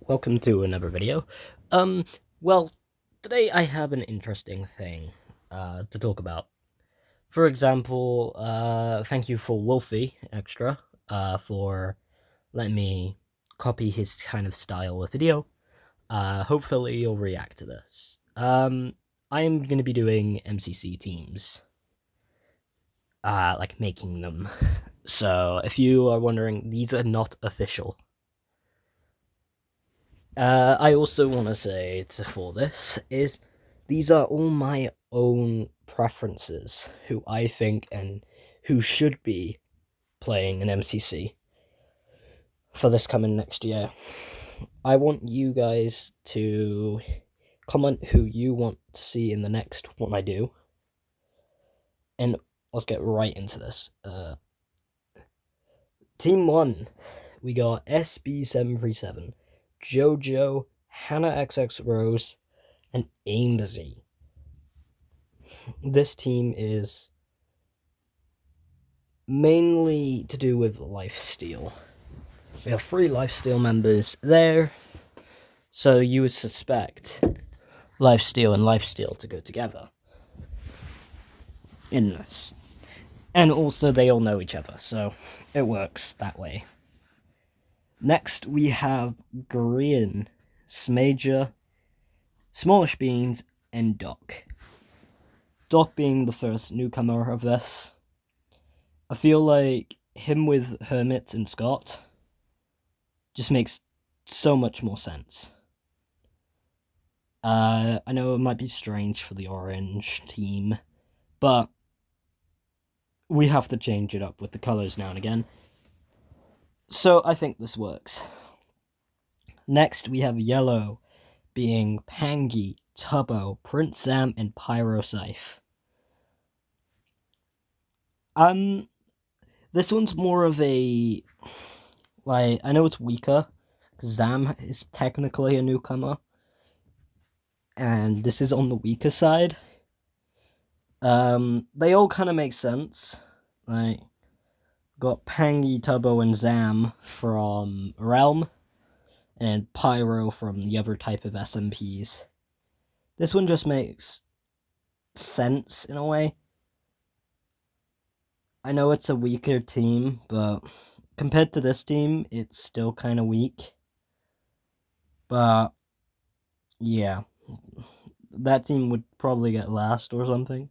Welcome to another video. Well, today I have an interesting thing, to talk about. For example, thank you for Wolfie Extra, for letting me copy his kind of style of video. Hopefully you'll react to this. I am gonna be doing MCC teams, like making them. So, if you are wondering, these are not official. I also want to say for this is these are all my own preferences, who I think and who should be playing an MCC for this coming next year. I want you guys to comment who you want to see in the next one I do, and let's get right into this. Team 1, we got SB737, Jojo, Hannah XX Rose, and Aimsy. This team is mainly to do with lifesteal. We have 3 lifesteal members there, so you would suspect lifesteal and lifesteal to go together in this. And also they all know each other, so it works that way. Next we have Green, Smager, Smallish Beans, and Doc. Doc being the first newcomer of this. I feel like him with Hermit and Scott just makes so much more sense. I know it might be strange for the orange team, but we have to change it up with the colors now and again. So I think this works. Next we have yellow, being Pangy, Tubbo, Prince Sam, and Pyrocyph. This one's more of a, like, I know it's weaker, because Zam is technically a newcomer, and this is on the weaker side. They all kind of make sense. Like, got Pangy, Tubbo, and Zam from Realm, and Pyro from the other type of SMPs. This one just makes sense in a way. I know it's a weaker team, but compared to this team, it's still kind of weak. But yeah, that team would probably get last or something.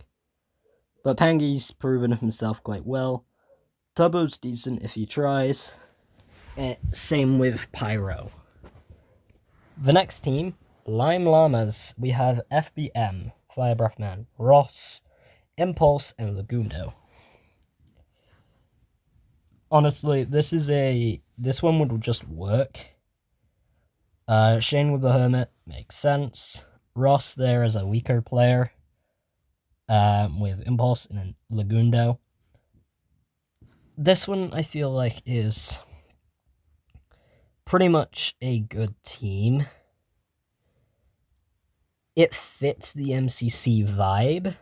But Pangy's proven himself quite well. Tubbo's decent if he tries. And same with Pyro. The next team, Lime Llamas, we have FBM, Fire Breathman, Ross, Impulse, and Lagundo. Honestly, this one would just work. Shane with the Hermit makes sense. Ross there as a weaker player, with Impulse and then Lagundo. This one I feel like is pretty much a good team. It fits the MCC vibe.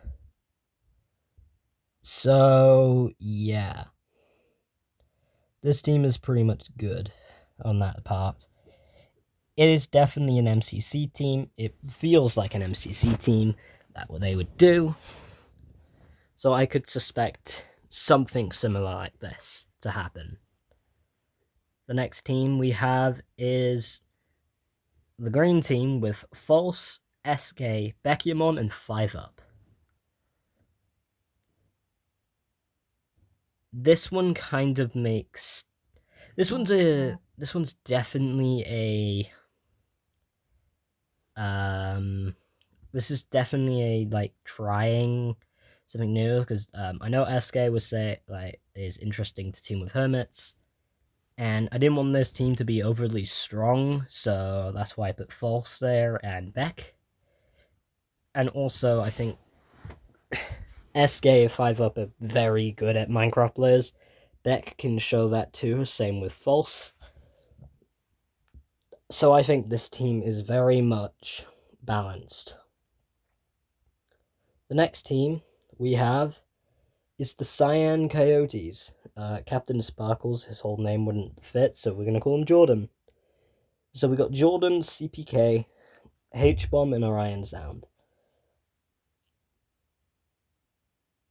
So, yeah. This team is pretty much good on that part. It is definitely an MCC team. It feels like an MCC team. That's what they would do. So I could suspect something similar like this to happen. The next team we have is the green team with False, SK, Bekyamon, and 5UP. This one kind of makes... This one's definitely a... This is definitely a, like, trying something new, because I know SK is interesting to team with Hermits, and I didn't want this team to be overly strong, so that's why I put False there and Beck. And also, I think SK and 5UP are very good at Minecraft players. Beck can show that too, same with False. So I think this team is very much balanced. The next team we have is the Cyan Coyotes. Captain Sparkles, his whole name wouldn't fit, so we're going to call him Jordan. So we got Jordan, CPK, H-Bomb, and Orion Sound.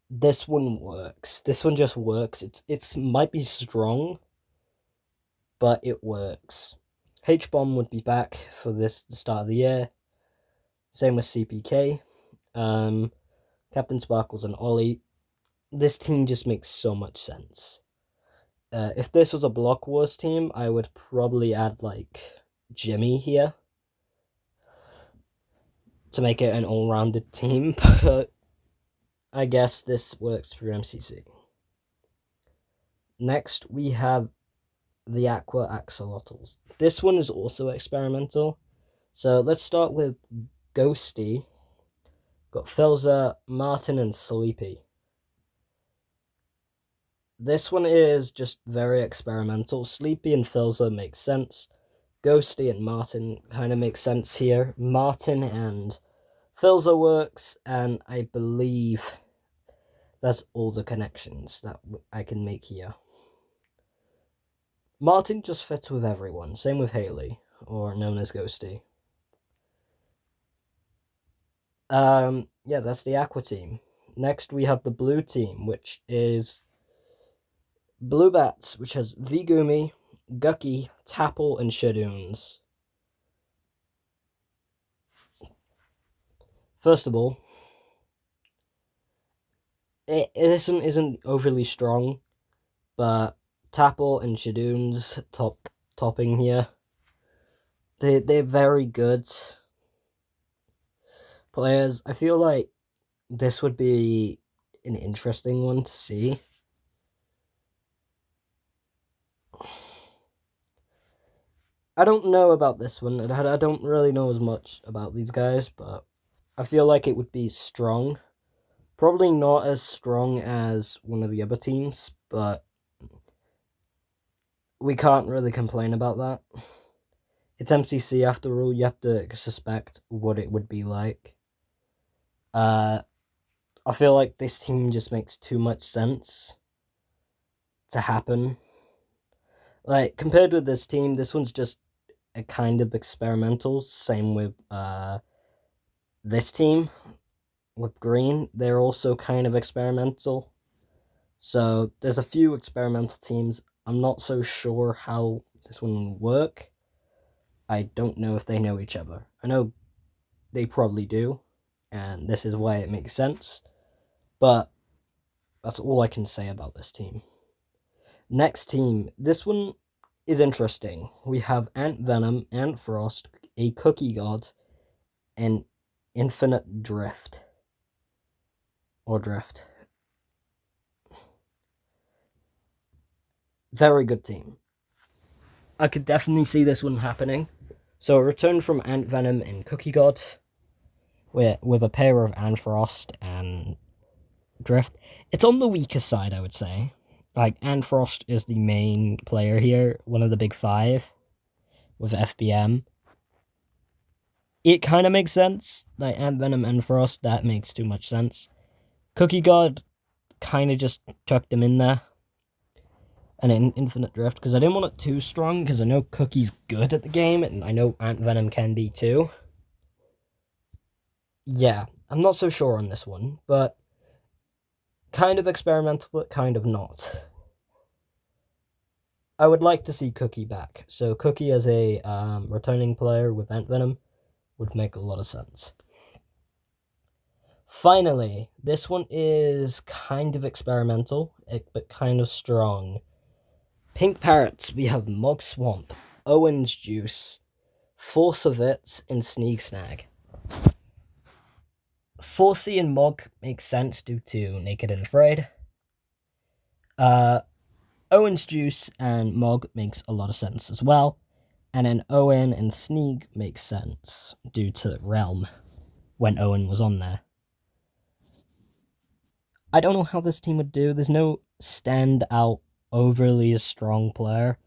This one works. This one just works. It's might be strong, but it works. H-Bomb would be back for the start of the year. Same with CPK. Captain Sparkles and Ollie. This team just makes so much sense. If this was a Block Wars team, I would probably add like Jimmy here to make it an all-rounded team, but I guess this works for MCC. Next, we have the Aqua Axolotls. This one is also experimental. So let's start with Ghosty. Got Filza, Martin, and Sleepy. This one is just very experimental. Sleepy and Filza make sense. Ghosty and Martin kind of make sense here. Martin and Filza works, and I believe that's all the connections that I can make here. Martin just fits with everyone. Same with Haley, or known as Ghosty. Yeah, that's the Aqua team. Next, we have the Blue team, which is Blue Bats, which has Vigumi, Gucky, Tapple, and Shadoons. First of all, it isn't overly strong, but Tapple and Shadoons topping here. They're very good players. I feel like this would be an interesting one to see. I don't know about this one. I don't really know as much about these guys, but I feel like it would be strong. Probably not as strong as one of the other teams, but we can't really complain about that. It's MCC after all. You have to suspect what it would be like. I feel like this team just makes too much sense to happen. Like, compared with this team, this one's just a kind of experimental. Same with this team with Green. They're also kind of experimental. So there's a few experimental teams. I'm not so sure how this one will work. I don't know if they know each other. I know they probably do, and this is why it makes sense. But that's all I can say about this team. Next team. This one is interesting. We have Ant Venom, Ant Frost, a Cookie God, and Infinite Drift. Or Drift. Very good team. I could definitely see this one happening. So a return from Ant Venom and Cookie God, with a pair of Ant Frost and Drift. It's on the weaker side, I would say. Like, Ant Frost is the main player here, one of the big five, with FBM. It kind of makes sense. Like, Ant Venom and Frost, that makes too much sense. Cookie God kind of just chucked him in there. And an Infinite Drift, because I didn't want it too strong, because I know Cookie's good at the game, and I know Ant Venom can be too. Yeah, I'm not so sure on this one, but kind of experimental, but kind of not. I would like to see Cookie back. So Cookie as a returning player with Ant Venom would make a lot of sense. Finally, this one is kind of experimental, but kind of strong. Pink Parrots, we have Mog Swamp, Owen's Juice, Force of It, and Sneak Snag. Forcey and Mog makes sense due to Naked and Afraid. Owen's Juice and Mog makes a lot of sense as well. And then Owen and Sneak makes sense due to Realm when Owen was on there. I don't know how this team would do. There's no standout overly strong player.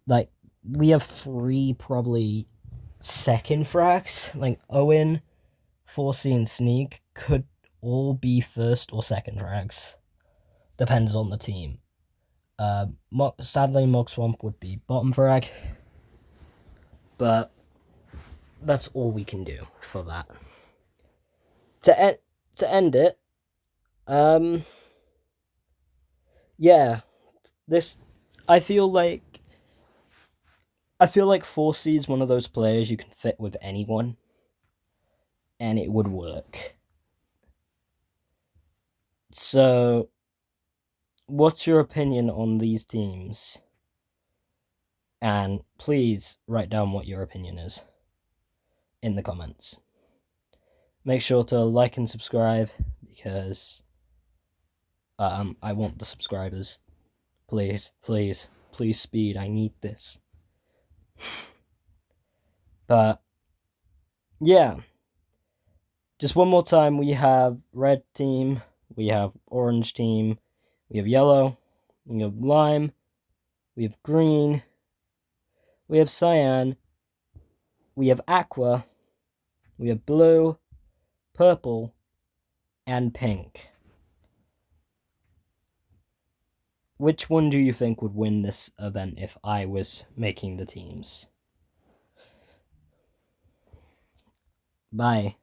Like, we have 3 probably second frags. Like, Owen, Forcey, and Sneak could all be first or second frags. Depends on the team. Sadly, Mog Swamp would be bottom frag. But that's all we can do for that. To end it, yeah, this I feel like 4C is one of those players you can fit with anyone, and it would work. So, what's your opinion on these teams? And please write down what your opinion is in the comments. Make sure to like and subscribe because I want the subscribers. Please, please, please speed. I need this. But yeah. Just one more time, we have red team, we have orange team, we have yellow, we have lime, we have green, we have cyan, we have aqua, we have blue, purple, and pink. Which one do you think would win this event if I was making the teams? Bye.